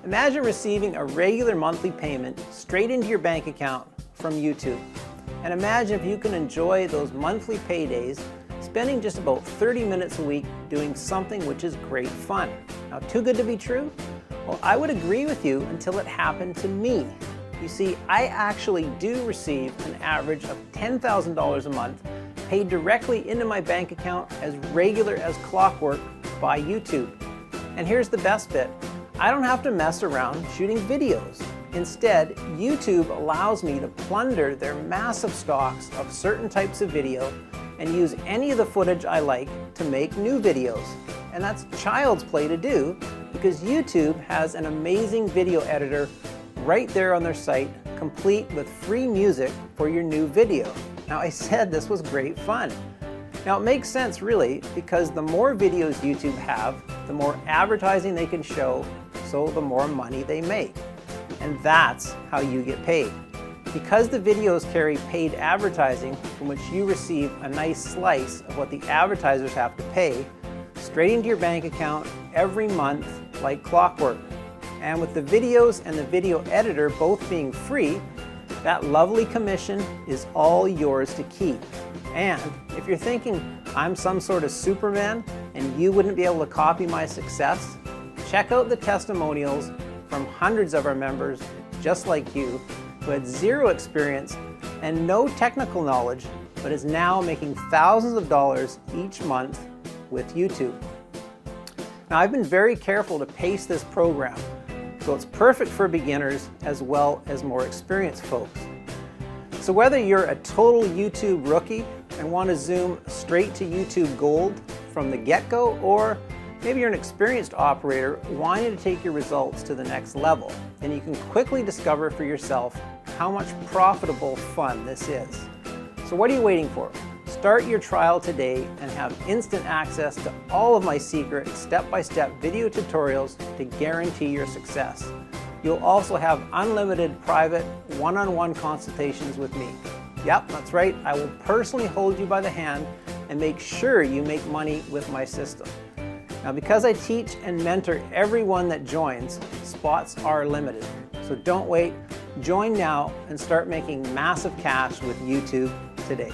Imagine receiving a regular monthly payment straight into your bank account from YouTube. And imagine if you can enjoy those monthly paydays spending just about 30 minutes a week doing something which is great fun. Now, too good to be true? Well, I would agree with you until it happened to me. You see, I actually do receive an average of $10,000 a month paid directly into my bank account as regular as clockwork by YouTube. And here's the best bit. I don't have to mess around shooting videos. Instead, YouTube allows me to plunder their massive stocks of certain types of video and use any of the footage I like to make new videos. And that's child's play to do because YouTube has an amazing video editor right there on their site, complete with free music for your new video. Now, I said this was great fun. Now, it makes sense really because the more videos YouTube have, the more advertising they can show, so the more money they make. And that's how you get paid. Because the videos carry paid advertising from which you receive a nice slice of what the advertisers have to pay, straight into your bank account every month like clockwork. And with the videos and the video editor both being free, that lovely commission is all yours to keep. And if you're thinking I'm some sort of Superman and you wouldn't be able to copy my success, check out the testimonials from hundreds of our members just like you who had zero experience and no technical knowledge but is now making thousands of dollars each month with YouTube. Now, I've been very careful to pace this program so it's perfect for beginners as well as more experienced folks. So whether you're a total YouTube rookie and want to zoom straight to YouTube Gold from the get-go, or maybe you're an experienced operator wanting to take your results to the next level, then you can quickly discover for yourself how much profitable fun this is. So what are you waiting for? Start your trial today and have instant access to all of my secret step-by-step video tutorials to guarantee your success. You'll also have unlimited private one-on-one consultations with me. Yep, that's right, I will personally hold you by the hand and make sure you make money with my system. Now, because I teach and mentor everyone that joins, spots are limited. So don't wait, join now and start making massive cash with YouTube today.